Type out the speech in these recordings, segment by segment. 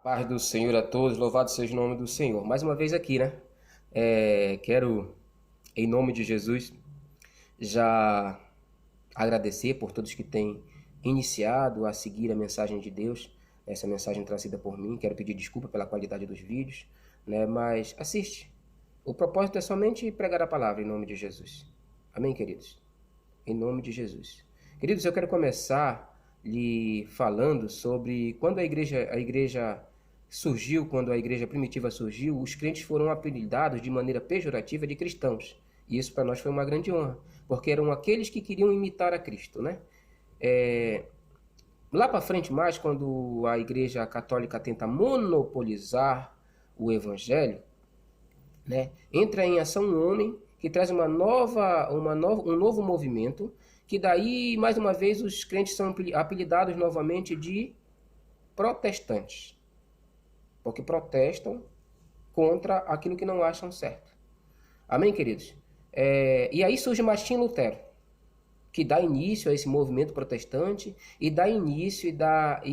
Paz do Senhor a todos, louvado seja o nome do Senhor. Mais uma vez aqui, né? Quero, em nome de Jesus, já agradecer por todos que têm iniciado a seguir a mensagem de Deus, essa mensagem trazida por mim. Quero pedir desculpa pela qualidade dos vídeos, né? Mas assiste. O propósito é somente pregar a palavra em nome de Jesus. Amém, queridos? Em nome de Jesus. Queridos, eu quero começar lhe falando sobre quando a igreja surgiu, quando a igreja primitiva surgiu, os crentes foram apelidados de maneira pejorativa de cristãos. E isso para nós foi uma grande honra, porque eram aqueles que queriam imitar a Cristo, né? Lá para frente mais, quando a igreja católica tenta monopolizar o evangelho, né? Entra em ação um homem que traz um novo movimento, que daí, mais uma vez, os crentes são apelidados novamente de protestantes, porque protestam contra aquilo que não acham certo. Amém, queridos? E aí surge Martim Lutero, que dá início a esse movimento protestante e dá início e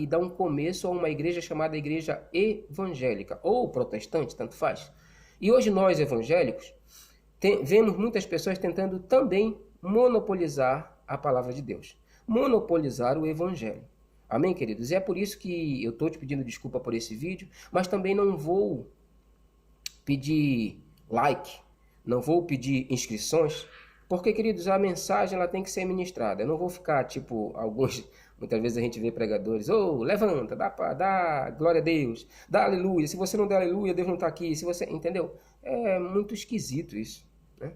dá um começo a uma igreja chamada Igreja Evangélica, ou protestante, tanto faz. E hoje nós, evangélicos, vemos muitas pessoas tentando também monopolizar a palavra de Deus, monopolizar o evangelho. Amém, queridos? E é por isso que eu estou te pedindo desculpa por esse vídeo, mas também não vou pedir like, não vou pedir inscrições, porque, queridos, a mensagem ela tem que ser ministrada. Eu não vou ficar, tipo, muitas vezes a gente vê pregadores, levanta, dá glória a Deus, dá aleluia. Se você não der aleluia, Deus não está aqui. Se você, entendeu? É muito esquisito isso, né?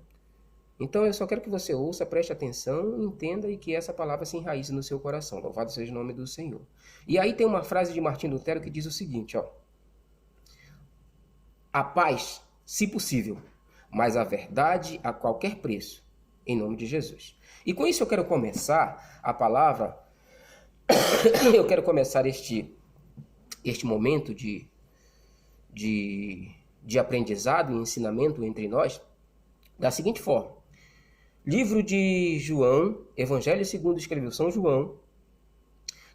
Então eu só quero que você ouça, preste atenção, entenda e que essa palavra se enraize no seu coração. Louvado seja o nome do Senhor. E aí tem uma frase de Martim Lutero que diz o seguinte, ó: a paz, se possível, mas a verdade a qualquer preço, em nome de Jesus. E com isso eu quero começar a palavra, eu quero começar este momento de aprendizado e ensinamento entre nós da seguinte forma. Livro de João, Evangelho segundo escreveu São João,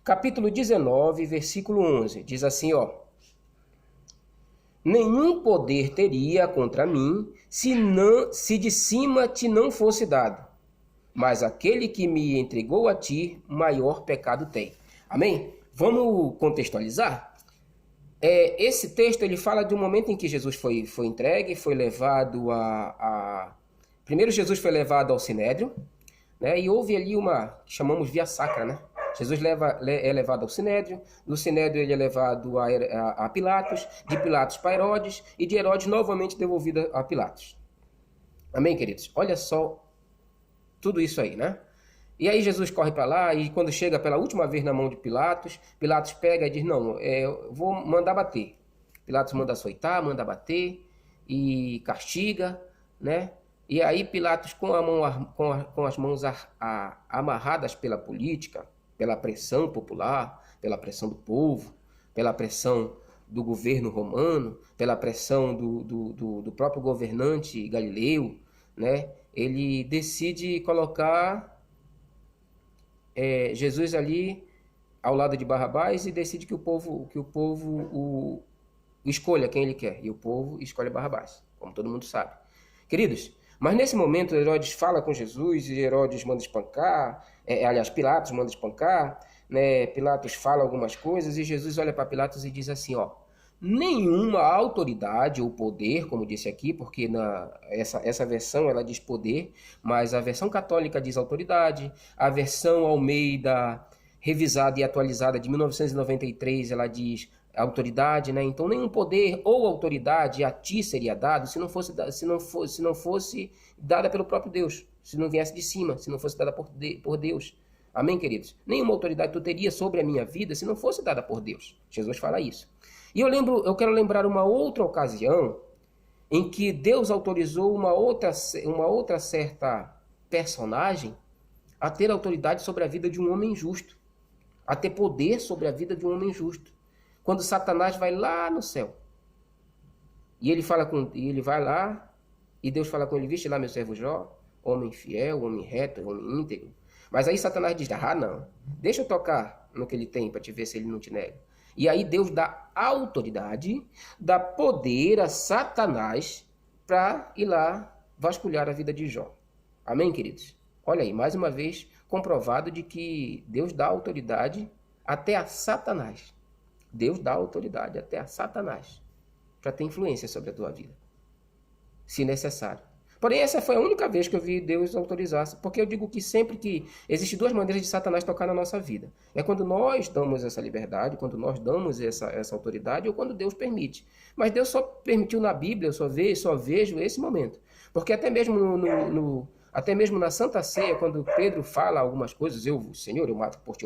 capítulo 19, versículo 11, diz assim, ó: nenhum poder teria contra mim se de cima te não fosse dado, mas aquele que me entregou a ti, maior pecado tem. Amém? Vamos contextualizar? Esse texto ele fala de um momento em que Jesus foi entregue, foi levado Primeiro Jesus foi levado ao Sinédrio, né? E houve ali uma que chamamos via sacra, né? Jesus é levado ao Sinédrio, do Sinédrio ele é levado a Pilatos, de Pilatos para Herodes, e de Herodes novamente devolvido a Pilatos. Amém, queridos? Olha só tudo isso aí, né? E aí Jesus corre para lá, e quando chega pela última vez na mão de Pilatos, Pilatos pega e diz, não, eu vou mandar bater. Pilatos manda açoitar, manda bater, e castiga, né? E aí Pilatos, com as mãos amarradas pela política, pela pressão popular, pela pressão do povo, pela pressão do governo romano, pela pressão do próprio governante Galileu, né? Ele decide colocar Jesus ali ao lado de Barrabás e decide que o povo escolha quem ele quer. E o povo escolhe Barrabás, como todo mundo sabe. Queridos, mas nesse momento Herodes fala com Jesus e Herodes manda espancar, aliás, Pilatos manda espancar, né? Pilatos fala algumas coisas e Jesus olha para Pilatos e diz assim, ó: nenhuma autoridade ou poder, como disse aqui, porque essa versão ela diz poder, mas a versão católica diz autoridade, a versão Almeida revisada e atualizada de 1993 ela diz autoridade, né? Então nenhum poder ou autoridade a ti seria dado se não fosse dada pelo próprio Deus, se não viesse de cima, se não fosse dada por Deus. Amém, queridos? Nenhuma autoridade tu teria sobre a minha vida se não fosse dada por Deus. Jesus fala isso. E eu quero lembrar uma outra ocasião em que Deus autorizou uma outra certa personagem a ter autoridade sobre a vida de um homem justo, a ter poder sobre a vida de um homem justo. Quando Satanás vai lá no céu e ele vai lá e Deus fala com ele: viste lá meu servo Jó, homem fiel, homem reto, homem íntegro. Mas aí Satanás diz: ah, não, deixa eu tocar no que ele tem para te ver se ele não te nega. E aí Deus dá autoridade, dá poder a Satanás para ir lá vasculhar a vida de Jó. Amém, queridos? Olha aí, mais uma vez comprovado de que Deus dá autoridade até a Satanás. Deus dá autoridade até a Satanás para ter influência sobre a tua vida, se necessário. Porém, essa foi a única vez que eu vi Deus autorizar, porque eu digo que sempre que existem duas maneiras de Satanás tocar na nossa vida. É quando nós damos essa liberdade, quando nós damos essa autoridade, ou quando Deus permite. Mas Deus só permitiu na Bíblia, eu só vejo esse momento. Porque até mesmo na Santa Ceia, quando Pedro fala algumas coisas, Senhor, eu mato, por ti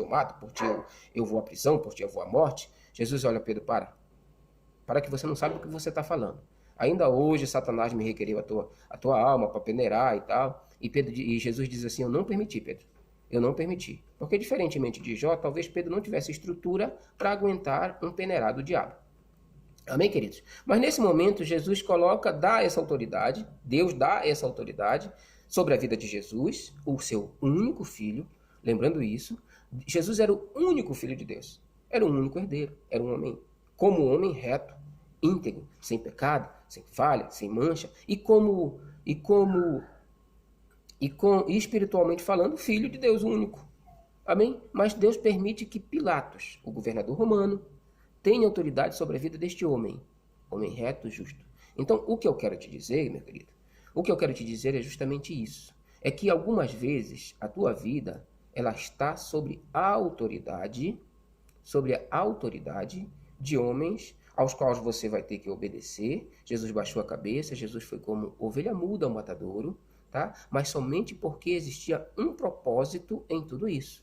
eu vou à prisão, por ti eu vou à morte. Jesus olha, Pedro, para que você não sabe do que você está falando. Ainda hoje Satanás me requeriu a tua alma para peneirar e tal. E Jesus diz assim, eu não permiti, Pedro. Eu não permiti. Porque diferentemente de Jó, talvez Pedro não tivesse estrutura para aguentar um peneirar do diabo. Amém, queridos? Mas nesse momento Jesus dá essa autoridade, Deus dá essa autoridade sobre a vida de Jesus, o seu único filho. Lembrando isso, Jesus era o único filho de Deus. Era o único herdeiro. Era um homem, como homem reto, íntegro, sem pecado, sem falha, sem mancha, e espiritualmente falando, filho de Deus único. Amém? Mas Deus permite que Pilatos, o governador romano, tenha autoridade sobre a vida deste homem reto, justo. Então, o que eu quero te dizer, meu querido, o que eu quero te dizer é justamente isso. É que algumas vezes a tua vida, ela está sobre a autoridade de homens aos quais você vai ter que obedecer. Jesus baixou a cabeça, Jesus foi como ovelha muda ao matadouro, tá? Mas somente porque existia um propósito em tudo isso.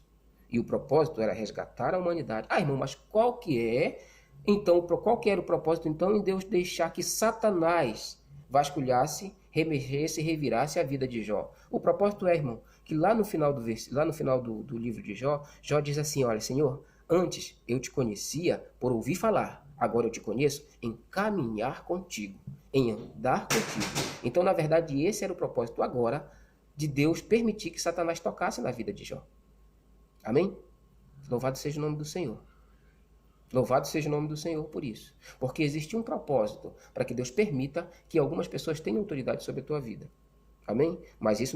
E o propósito era resgatar a humanidade. Ah, irmão, mas qual que é? Então, qual que era o propósito, então, em Deus deixar que Satanás vasculhasse, remexesse e revirasse a vida de Jó? O propósito é, irmão, que lá no final do livro de Jó, Jó diz assim, olha, Senhor, antes eu te conhecia por ouvir falar, agora eu te conheço em caminhar contigo, em andar contigo. Então, na verdade, esse era o propósito agora de Deus permitir que Satanás tocasse na vida de Jó. Amém? Louvado seja o nome do Senhor. Louvado seja o nome do Senhor por isso. Porque existe um propósito para que Deus permita que algumas pessoas tenham autoridade sobre a tua vida. Amém? Mas isso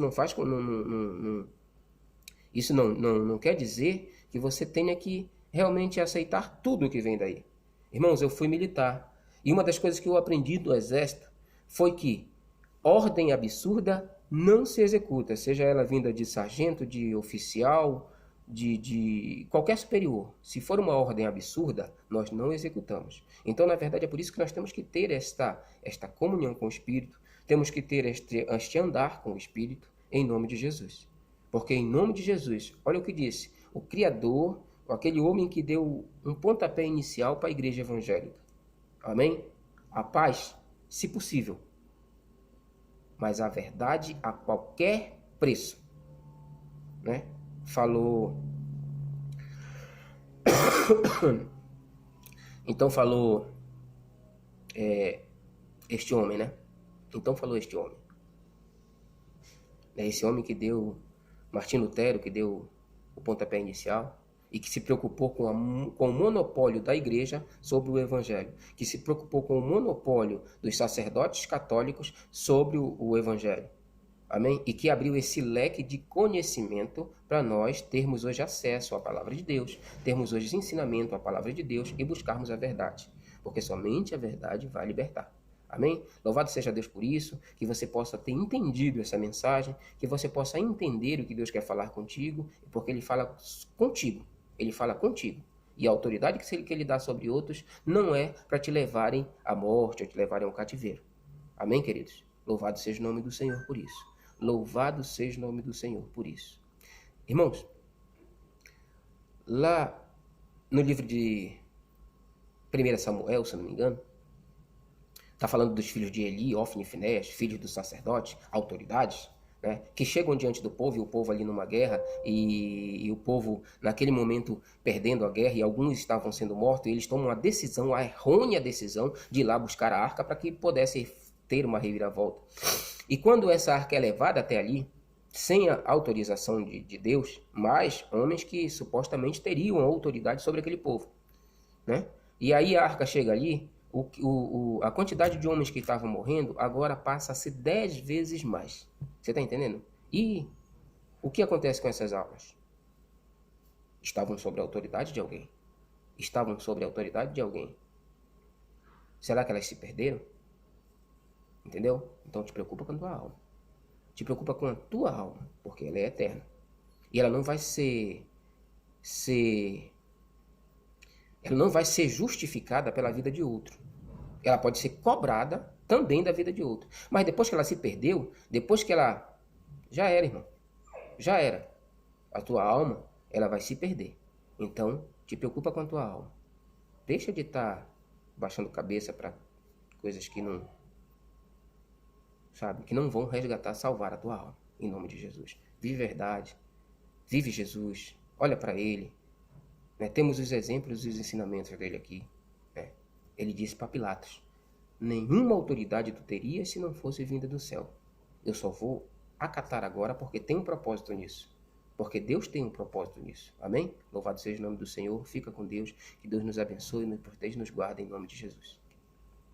isso não quer dizer que você tenha que realmente aceitar tudo o que vem daí. Irmãos, eu fui militar. E uma das coisas que eu aprendi do Exército foi que ordem absurda não se executa, seja ela vinda de sargento, de oficial, de qualquer superior. Se for uma ordem absurda, nós não executamos. Então, na verdade, é por isso que nós temos que ter esta comunhão com o Espírito, temos que ter este andar com o Espírito, em nome de Jesus. Porque em nome de Jesus, olha o que disse, o Criador, aquele homem que deu um pontapé inicial para a igreja evangélica. Amém? A paz, se possível, mas a verdade a qualquer preço. Né? Então falou este homem, né? Então falou este homem. É esse homem que deu, Martim Lutero, que deu o pontapé inicial e que se preocupou com o monopólio da igreja sobre o evangelho, que se preocupou com o monopólio dos sacerdotes católicos sobre o evangelho. Amém? E que abriu esse leque de conhecimento para nós termos hoje acesso à palavra de Deus, termos hoje ensinamento à palavra de Deus e buscarmos a verdade. Porque somente a verdade vai libertar. Amém? Louvado seja Deus por isso, que você possa ter entendido essa mensagem, que você possa entender o que Deus quer falar contigo, porque Ele fala contigo. Ele fala contigo. E a autoridade que Ele dá sobre outros não é para te levarem à morte ou te levarem ao cativeiro. Amém, queridos? Louvado seja o nome do Senhor por isso. Louvado seja o nome do Senhor por isso. Irmãos, lá no livro de 1 Samuel, se não me engano, está falando dos filhos de Eli, Ofni e Finéias, filhos do sacerdote, autoridades, né, que chegam diante do povo, e o povo ali numa guerra, e o povo naquele momento perdendo a guerra, e alguns estavam sendo mortos, e eles tomam a decisão, a errônea decisão de ir lá buscar a arca para que pudesse ter uma reviravolta. E quando essa arca é levada até ali, sem a autorização de Deus, mais homens que supostamente teriam autoridade sobre aquele povo, né? E aí a arca chega ali, a quantidade de homens que estavam morrendo agora passa a ser 10 vezes mais. Você está entendendo? E o que acontece com essas almas? Estavam sob a autoridade de alguém. Estavam sob a autoridade de alguém. Será que elas se perderam? Entendeu? Então te preocupa com a tua alma. Te preocupa com a tua alma, porque ela é eterna. E ela não vai ela não vai ser justificada pela vida de outro. Ela pode ser cobrada também da vida de outro. Mas depois que ela se perdeu, depois que ela... Já era, irmão. Já era. A tua alma, ela vai se perder. Então, te preocupa com a tua alma. Deixa de estar baixando cabeça para coisas que não... Sabe? Que não vão resgatar, salvar a tua alma. Em nome de Jesus. Vive verdade. Vive Jesus. Olha para Ele. Né? Temos os exemplos e os ensinamentos dele aqui. Né? Ele disse para Pilatos: nenhuma autoridade tu terias se não fosse vinda do céu. Eu só vou acatar agora porque tem um propósito nisso. Porque Deus tem um propósito nisso. Amém? Louvado seja o nome do Senhor. Fica com Deus. Que Deus nos abençoe, nos proteja e nos guarde em nome de Jesus.